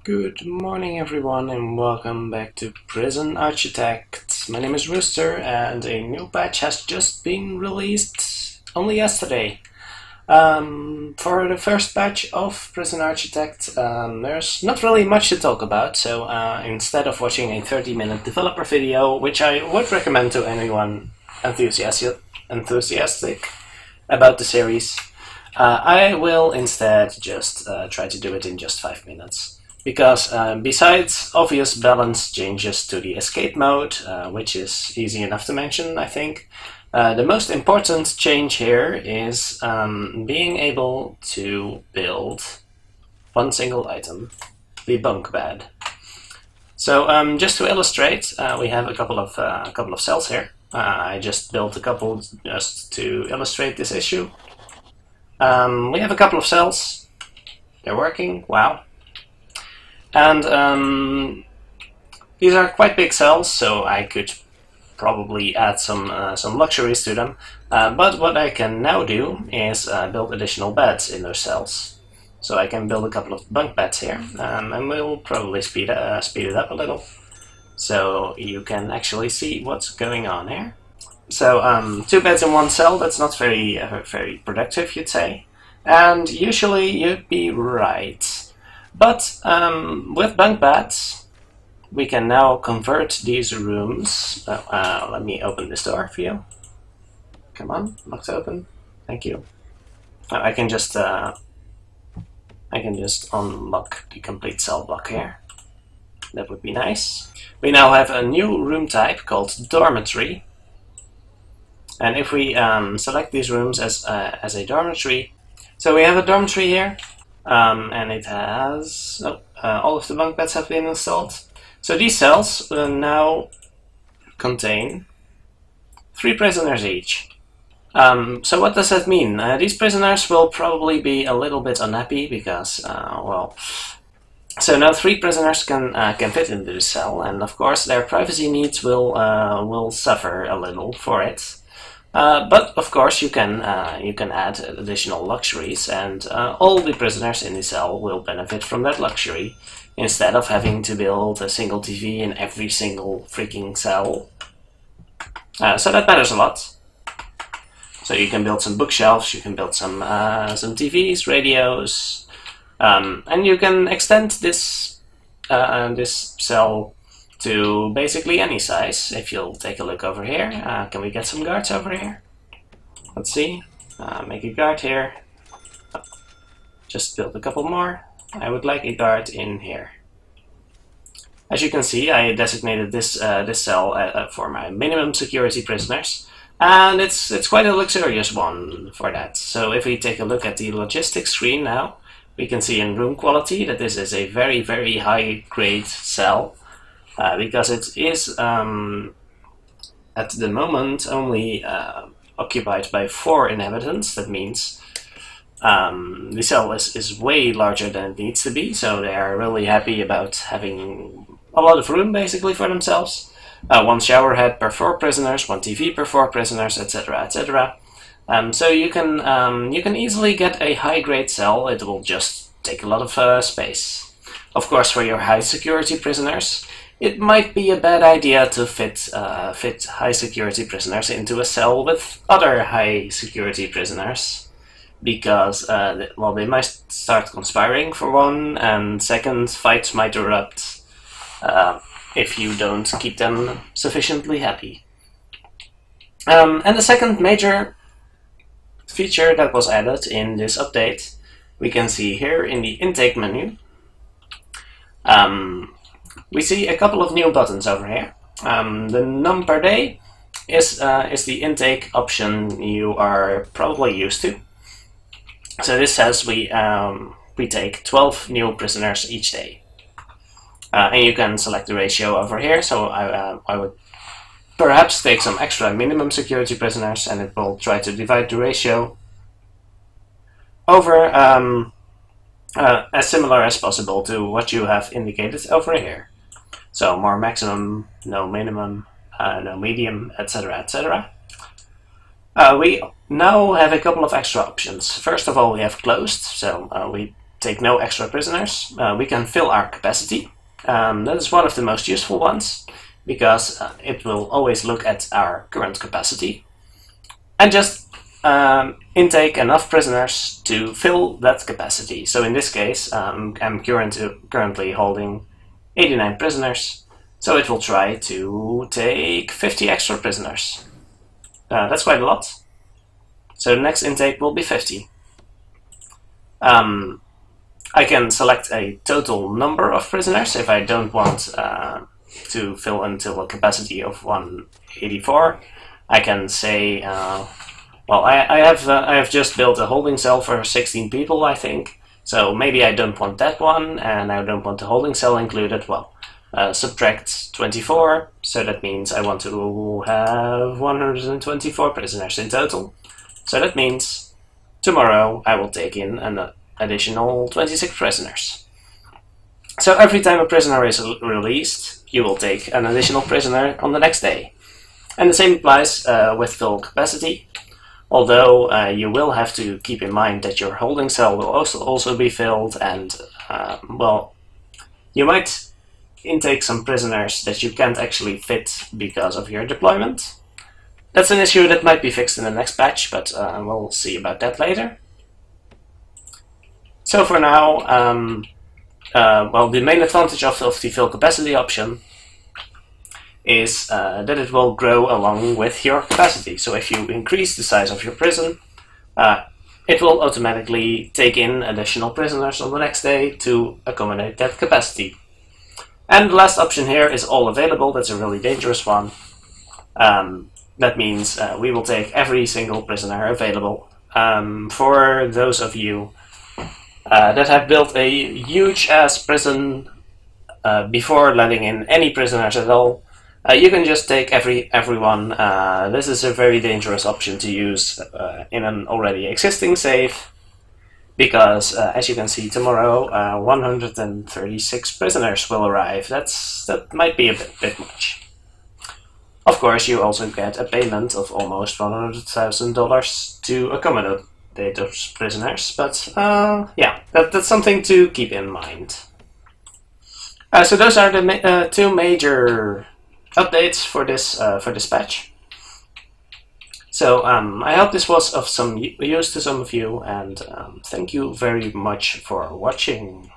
Good morning everyone and welcome back to Prison Architect. My name is Rooster and a new patch has just been released only yesterday. For the first patch of Prison Architect, there's not really much to talk about, so instead of watching a 30-minute developer video, which I would recommend to anyone enthusiastic about the series, I will instead just try to do it in just 5 minutes. Because besides obvious balance changes to the escape mode, which is easy enough to mention, I think, the most important change here is being able to build one single item, the bunk bed. So just to illustrate, we have a couple of cells here. I just built a couple just to illustrate this issue. We have a couple of cells. They're working. Wow. And these are quite big cells, so I could probably add some luxuries to them. But what I can now do is build additional beds in those cells. So I can build a couple of bunk beds here, and we'll probably speed it up a little, so you can actually see what's going on here. So 2 beds in one cell, that's not very productive, you'd say. And usually you'd be right. But with bunk beds, we can now convert these rooms. Let me open this door for you. Come on, lock's open. Thank you. I can just unlock the complete cell block here. That would be nice. We now have a new room type called dormitory. And if we select these rooms as a dormitory, so we have a dormitory here. And it has all of the bunk beds have been installed. So these cells will now contain 3 prisoners each. So what does that mean? These prisoners will probably be a little bit unhappy because, well, so now 3 prisoners can fit into the cell, and of course their privacy needs will suffer a little for it. But of course you can add additional luxuries, and all the prisoners in the cell will benefit from that luxury, instead of having to build a single TV in every single freaking cell. So that matters a lot. So you can build some bookshelves, you can build some TVs, radios, and you can extend this cell to basically any size. If you'll take a look over here, can we get some guards over here? Let's see. Make a guard here. Just build a couple more. I would like a guard in here. As you can see, I designated this cell for my minimum security prisoners, and it's quite a luxurious one for that. So if we take a look at the logistics screen now, we can see in room quality that this is a very, very high grade cell. Because it is, at the moment, only occupied by 4 inhabitants. That means the cell is way larger than it needs to be, so they are really happy about having a lot of room, basically, for themselves. 1 shower head per 4 prisoners, 1 TV per 4 prisoners, etc., etc. So you can easily get a high-grade cell. It will just take a lot of space. Of course, for your high-security prisoners, it might be a bad idea to fit high-security prisoners into a cell with other high-security prisoners, because, well, they might start conspiring for one, and second, fights might erupt if you don't keep them sufficiently happy. And the second major feature that was added in this update, we can see here in the intake menu. We see a couple of new buttons over here. The num per day is the intake option you are probably used to. So this says we take 12 new prisoners each day, and you can select the ratio over here. So I would perhaps take some extra minimum security prisoners, and it will try to divide the ratio over as similar as possible to what you have indicated over here. So more maximum, no minimum, no medium, etc., etc. We now have a couple of extra options. First of all, we have closed, so we take no extra prisoners, we can fill our capacity. That is one of the most useful ones, because it will always look at our current capacity and just intake enough prisoners to fill that capacity. So in this case, I'm currently holding 89 prisoners, so it will try to take 50 extra prisoners. That's quite a lot. So the next intake will be 50. I can select a total number of prisoners if I don't want to fill until a capacity of 184. I can say, well, I have just built a holding cell for 16 people, I think. So maybe I don't want that one, and I don't want the holding cell included. Well, subtract 24, so that means I want to have 124 prisoners in total. So that means tomorrow I will take in an additional 26 prisoners. So every time a prisoner is released, you will take an additional prisoner on the next day. And the same applies with full capacity, although you will have to keep in mind that your holding cell will also be filled, and well, you might intake some prisoners that you can't actually fit because of your deployment. That's an issue that might be fixed in the next patch, but we'll see about that later. So for now, well, the main advantage of the fill capacity option is that it will grow along with your capacity. So if you increase the size of your prison, it will automatically take in additional prisoners on the next day to accommodate that capacity. And the last option here is all available. That's a really dangerous one. That means we will take every single prisoner available. For those of you that have built a huge-ass prison before letting in any prisoners at all, you can just take everyone. This is a very dangerous option to use in an already existing save, because as you can see, tomorrow 136 prisoners will arrive. That might be a bit much. Of course, you also get a payment of almost $100,000 to accommodate those prisoners, but yeah, that's something to keep in mind. So those are the two major updates for this patch. So I hope this was of some use to some of you, and thank you very much for watching.